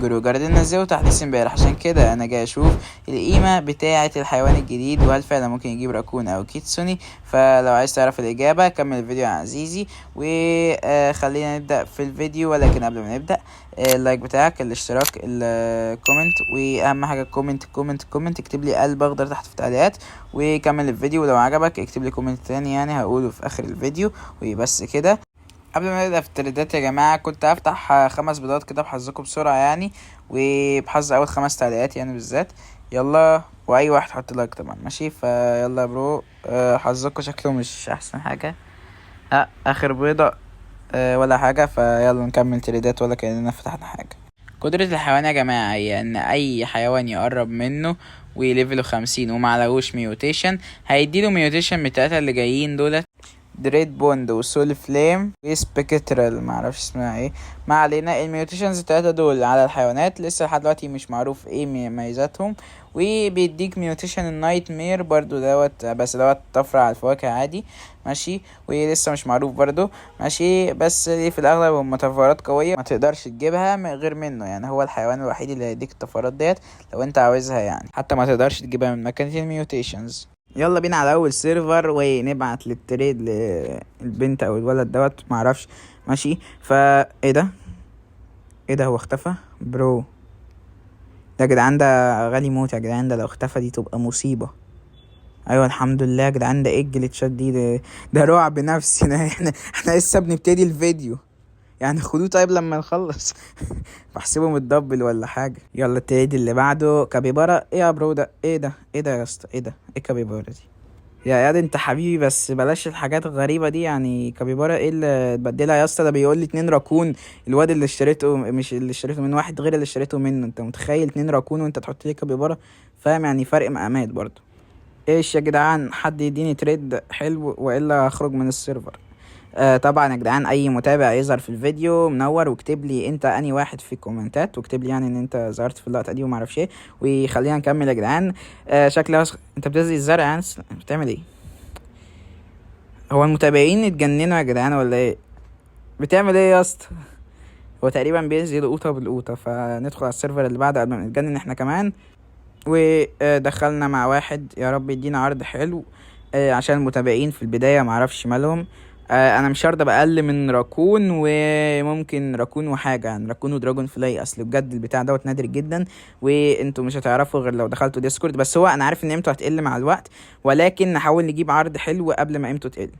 جرو جاردن نزلوا تحديث امبارح، عشان كده انا جاي اشوف القيمه بتاعه الحيوان الجديد وهل فعلا ممكن يجيب راكون او كيتسوني. فلو عايز تعرف الاجابه كمل الفيديو يا عزيزي، وخلينا نبدا في الفيديو. ولكن قبل ما نبدا اللايك بتاعك، الاشتراك، الكومنت، واهم حاجه كومنت اكتب لي قلب اخضر تحت في التعليقات، وكمل الفيديو. ولو عجبك اكتب لي كومنت تاني يعني هقوله في اخر الفيديو. وبس كده. قبل ما نبدا في التريدات يا جماعه، كنت هفتح 5 بيضات كده بحظكم بسرعه يعني، وبحظ اول 5 تعليقات يعني بالذات. يلا، واي واحد حط لايك طبعا، ماشي؟ فيلا يا برو. حظكم شكله مش احسن حاجه. اخر بيضه ولا حاجه. فيلا نكمل تريدات ولا كاننا فتحنا حاجه. قدرة الحيوان يا جماعة هي ان اي حيوان يقرب منه وليفله 50 ومعلهوش ميوتيشن هيديله ميوتيشن من التلاتة اللي جايين دولت: دريد بوند وسول فليم وسبيكترال، معرفش اسمها ايه. ما علينا. الميوتيشنز التلاتة دول على الحيوانات لسه لحد دلوقتي مش معروف ايه مميزاتهم. وبيديك ميوتيشن النايت مير برضو دوت، بس دوت طفرة على الفواكه عادي، ماشي؟ ولسه مش معروف برضو، ماشي؟ بس دي في الاغلب هم طفرات قوية ما تقدرش تجيبها من غير منه، يعني هو الحيوان الوحيد اللي هيديك الطفرات ديت لو انت عاوزها، يعني حتى ما تقدرش تجيبها من مكان الميوتيشنز. يلا بينا على اول سيرفر ونبعت للتريد للبنت او الولد دوت، معرفش، ماشي؟ فا ايه ده؟ ايه ده؟ هو اختفى برو؟ ده يا جدعان ده غالي موت يا جدعان، ده لو اختفى دي تبقى مصيبة. ايوه الحمد لله يا جدعان. ده ايه الجليتشات دي؟ ده رعب نفسي. احنا لسه بنبتدي الفيديو يعني، خدوه طيب لما نخلص. بحسبه متدبل ولا حاجه. يلا التريد اللي بعده كابيبارا. ايه يا برو ده؟ ايه ده؟ ايه ده يا اسطى؟ ايه ده؟ ايه كابيبارا دي؟ يا اياد انت حبيبي، بس بلاش الحاجات الغريبه دي يعني. كابيبارا ايه اللي تبدلها يا اسطى؟ ده بيقول لي 2 راكون. الواد اللي اشتريته مش اللي اشتريته من واحد غير اللي اشتريته منه. انت متخيل 2 راكون وانت تحط لي كابيبارا؟ فاهم يعني؟ فرق مقامات برضو. ايش يا جدعان؟ حد يديني تريد حلو والا هخرج من السيرفر. طبعا يا جدعان اي متابع يظهر في الفيديو منور، واكتب لي انت اني واحد في الكومنتات، واكتب لي يعني ان انت ظهرت في اللقطه دي وما اعرفش ايه. وخلينا نكمل يا جدعان. شكلي انت بتزي الزرع يعني؟ بتعمل ايه؟ هو المتابعين اتجننوا يا جدعان ولا ايه؟ بتعمل ايه يا اسطى؟ هو تقريبا بيزي القوطه بالقوطه. فندخل على السيرفر اللي بعده قبل ما نتجنن احنا كمان. ودخلنا مع واحد، يا رب يدينا عرض حلو. عشان المتابعين في البداية معرفش مالهم. انا مش هرضى بأقل من راكون، وممكن راكون وحاجة يعني، راكون ودراجون فلاي. اصل بجد البتاع دوت نادر جدا، وانتوا مش هتعرفوا غير لو دخلتوا ديسكورد. بس هو انا عارف ان قيمته هتقل مع الوقت، ولكن نحاول نجيب عرض حلو قبل ما قيمته تقل.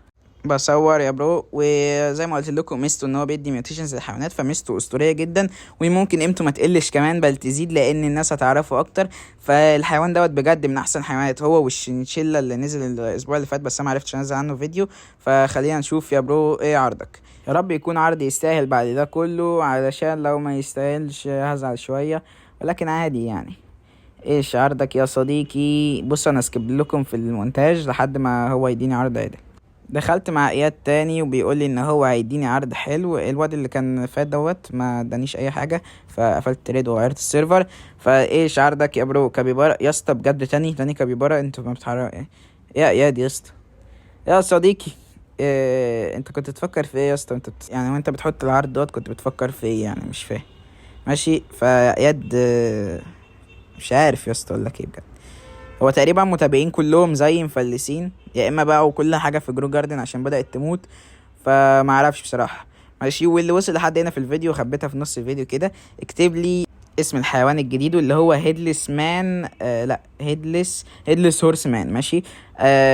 بصور يا برو. وزي ما قلت لكم ميزته ان هو بيدي ميوتيشنز للحيوانات، فميزته اسطوريه جدا، وممكن قيمته ما تقلش كمان بل تزيد، لان الناس هتعرفه اكتر. فالحيوان دوت بجد من احسن الحيوانات، هو والشنشيلا اللي نزل الاسبوع اللي فات، بس انا ما عرفتش انزل عنه فيديو. فخلينا نشوف يا برو ايه عرضك. يا رب يكون عرض يستاهل بعد ده كله، علشان لو ما يستاهلش هزعل شويه، ولكن عادي يعني. ايش عرضك يا صديقي؟ بص انا اسكب لكم في المونتاج لحد ما هو يديني عرض عادل. دخلت مع اياد تاني وبيقول لي ان هو هيديني عرض حلو. الواد اللي كان فات دوت ما ادانيش اي حاجه، فقفلت تريد وغيرت السيرفر. فايش عرضك يا برو؟ كابيبارا يا اسطى؟ بجد تاني كابيبارا؟ انتوا ما بتحرق ايه يا اياد يا اسطى؟ يا صديقي انت كنت تفكر في ايه يا اسطى؟ يعني وانت بتحط العرض دوت كنت بتفكر في ايه يعني؟ مش فاهم. ماشي فاياد مش عارف يا اسطى اقول لك ايه بجد. هو تقريبا متابعين كلهم زي مفلسين، يا اما باعوا كل حاجه في جرو جاردن عشان بدات تموت. فما اعرفش بصراحه. ماشي. واللي وصل لحد هنا في الفيديو خبيتها في نص الفيديو كده، اكتب لي اسم الحيوان الجديد اللي هو هيدلس مان. لا هيدلس هورس مان، ماشي؟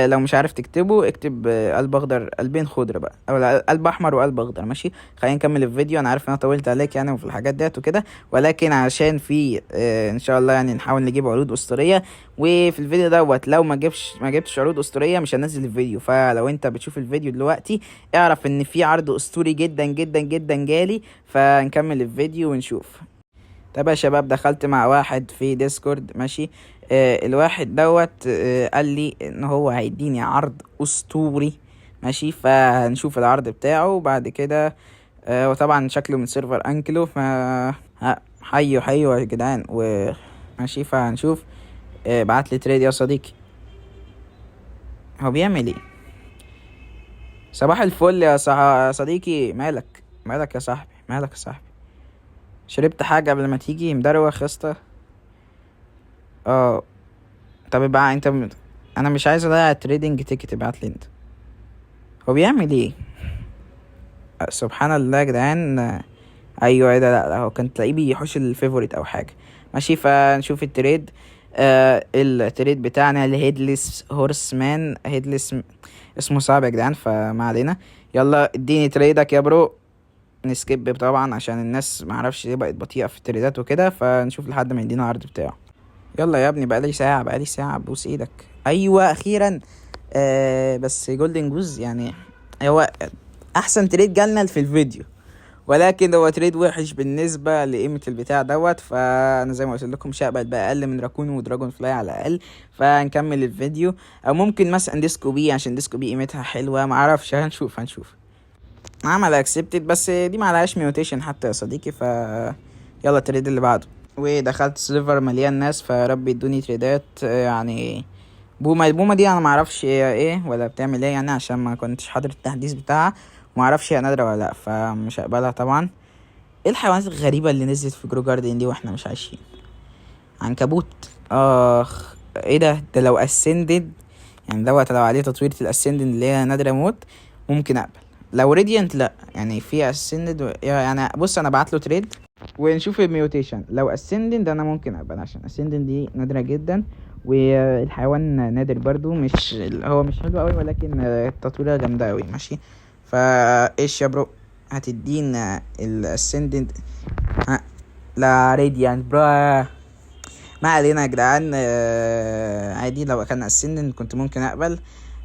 لو مش عارف تكتبه اكتب قلب اخضر قلبين خضر بقى، او قلب احمر وقلب اخضر، ماشي؟ خلينا نكمل الفيديو. انا عارف ان انا طولت عليك يعني وفي الحاجات ديت وكده، ولكن عشان في ان شاء الله يعني نحاول نجيب عروض اسطوريه. وفي الفيديو دوت لو ما جبتش عروض اسطوريه مش هنزل الفيديو. فلو انت بتشوف الفيديو دلوقتي اعرف ان في عرض اسطوري جدا جدا جدا جالي. فنكمل الفيديو ونشوف. طب يا شباب دخلت مع واحد في ديسكورد، ماشي؟ الواحد دوت قال لي ان هو هيديني عرض اسطوري، ماشي؟ فهنشوف العرض بتاعه وبعد كده وطبعا شكله من سيرفر انكلو. حيو يا جدعان وماشي. فهنشوف. بعت لي تريد يا صديقي. هو بيعمل ايه؟ صباح الفل يا صديقي. مالك يا صاحبي؟ شربت حاجة قبل ما تيجي مدروخ يا اسطى؟ اه. طب ابقى انت انا مش عايز اضيع التريدنج تيكت، ابعت لي انت. هو بيعمل ايه؟ سبحان الله يا جدعان. ايوه ايه ده؟ لا هو كان تلاقيه بيحوش الفيفوريت او حاجه. ماشي، فنشوف التريد. التريد بتاعنا الهيدلس هورس مان هيدلس اسمه صعب يا جدعان، فما علينا. يلا اديني تريدك يا برو. نسكيب طبعا عشان الناس معرفش ليه بقت بطيئة في التريدات وكده، فنشوف لحد ما يدينا العرض بتاعه. يلا يا ابني، بقالي ساعة بوس ايدك. ايوه اخيرا. بس جولدن جوز يعني هو احسن تريد جالنا في الفيديو، ولكن هو تريد وحش بالنسبة لقيمة البتاع دوت. فانا زي ما قلت لكم مش هقبل بأقل من راكون ودراجون فلاي على الاقل. فنكمل الفيديو، او ممكن مثلا ديسكو بي عشان ديسكو بي قيمتها حلوة، معرفش، هنشوف. عمل اكسبتد بس دي معلهاش ميوتيشن حتى يا صديقي. يلا التريد اللي بعده. ودخلت سيرفر مليان ناس، فرب يدوني تريدات يعني. بوما دي انا معرفش هي ايه ولا بتعمل ايه يعني، عشان ما كنتش حاضر التحديث بتاعها ومعرفش هي نادرة ولا لا، فمش هقبلها طبعا. ايه الحيوانات الغريبة اللي نزلت في جرو جاردن دي واحنا مش عايشين؟ عنكبوت. اخ ايه ده لو اسندد يعني دوت، لو عليه تطويرة الاسندد اللي هي نادرة موت ممكن اقبل. لو راديانت لا، يعني في اسندد يعني. بص انا بعت له تريد ونشوف الميوتيشن. لو اسندد انا ممكن اقبل عشان اسندد دي نادرة جدا، والحيوان نادر برضو، مش هو مش حلو قوي ولكن التطويرة جامدة قوي. ماشي، فايش يا برو هتدينا الاسندد؟ لا راديانت برو. ما علينا يا جدعان. عادي لو كان اسندن كنت ممكن اقبل،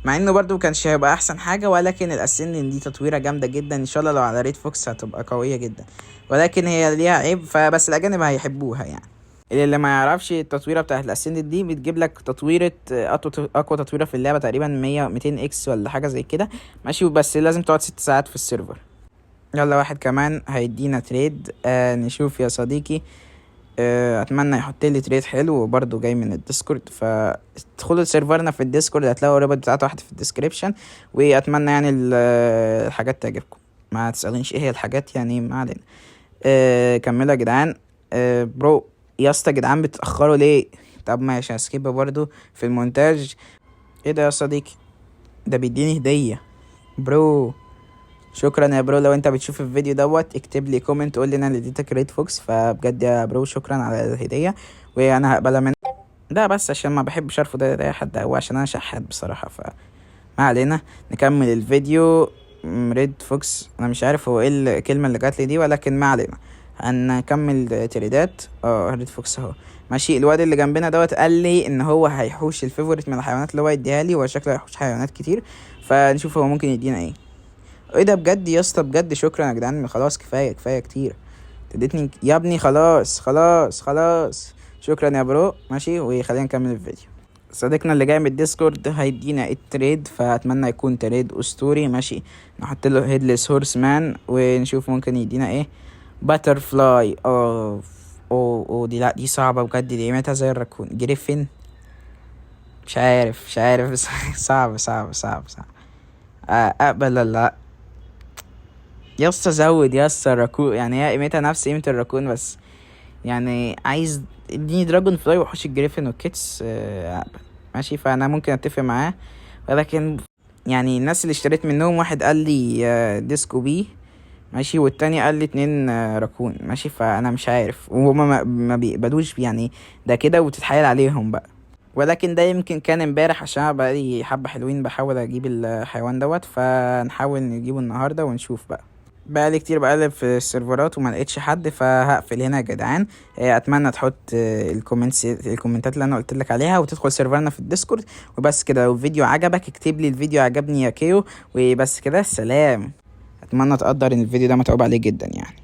مع انه برضو كانش هيبقى احسن حاجة، ولكن الاسندن دي تطويرة جامدة جدا ان شاء الله. لو على ريد فوكس هتبقى قوية جدا، ولكن هي ليها عيب، فبس الاجانب هيحبوها يعني. اللي ما يعرفش التطويرة بتاعت الاسندن دي بتجيب لك تطويرة اقوى تطويرة في اللعبة تقريبا 200 اكس ولا حاجة زي كده. ماشي، وبس لازم تقعد 6 ساعات في السيرفر. يلا واحد كمان هيدينا تريد. نشوف يا صديقي. اتمنى يحط لي تريد حلو وبرده جاي من الديسكورد، فادخلوا سيرفرنا في الديسكورد، هتلاقوا الرابط بتاعته واحده في الديسكريبشن. واتمنى يعني الحاجات تعجبكم. ما تسالونيش ايه هي الحاجات يعني، ما علينا. كملوا يا جدعان. برو يا اسطى جدعان بتاخروا ليه؟ طب ماشي هسكيب برضو في المونتاج. ايه ده يا صديقي؟ ده بيديني هديه برو. شكرا يا برو. لو انت بتشوف الفيديو دوت اكتب لي كومنت قول لي انا اللي اديتك ريد فوكس، فبجد يا برو شكرا على الهديه وانا هقبلها منك. ده بس عشان ما بحبش ارفض اي حد، او عشان انا شحات بصراحه. فما علينا، نكمل الفيديو. ريد فوكس انا مش عارف هو ايه الكلمه اللي جات لي دي، ولكن ما علينا. هنكمل تريدات. ريد فوكس اهو. ماشي، الواد اللي جنبنا دوت قال لي ان هو هيحوش الفيفوريت من الحيوانات اللي هو يديها لي، وشكله هيحوش حيوانات كتير، فنشوف هو ممكن يدينا ايه. ايه ده بجد يا اسطى؟ بجد شكرا يا جدعان. خلاص كفايه كتير اديتني يا ابني. خلاص شكرا يا برو. ماشي، وخلينا نكمل الفيديو. صديقنا اللي جاي من الديسكورد هيدينا التريد، فاتمنى يكون تريد اسطوري. ماشي، نحط له هيدلس هورس مان ونشوف ممكن يدينا ايه. باتر فلاي. اوه دي لا، دي صعبه بجد، دي قيمتها زي الراكون. جريفين. مش عارف صعب. اقبل ولا لا؟ يا اسطى زود يا اسطى الراكون، يعني هي قيمتها نفس قيمة الراكون، بس يعني عايز اديني دراجون فلاي وحوش الجريفين والكيتس. ماشي، فانا ممكن اتفق معاه، ولكن يعني الناس اللي اشتريت منهم واحد قال لي ديسكو بي ماشي، والتاني قال لي 2 راكون. ماشي، فانا مش عارف، وهما ما بيقبلوش يعني ده كده، وتتحايل عليهم بقى. ولكن ده يمكن كان امبارح، عشان بقالي حبة حلوين بحاول اجيب الحيوان دوت، فنحاول نجيبه النهاردة ونشوف بقى. بقالي كتير بقلب في السيرفرات وما لقيتش حد، فهقفل هنا يا جدعان. اتمنى تحط الكومنتات اللي انا قلت لك عليها، وتدخل سيرفرنا في الديسكورد. وبس كده، لو الفيديو عجبك اكتب لي الفيديو عجبني يا كيو، وبس كده سلام. اتمنى تقدر ان الفيديو ده متعوب عليه جدا يعني.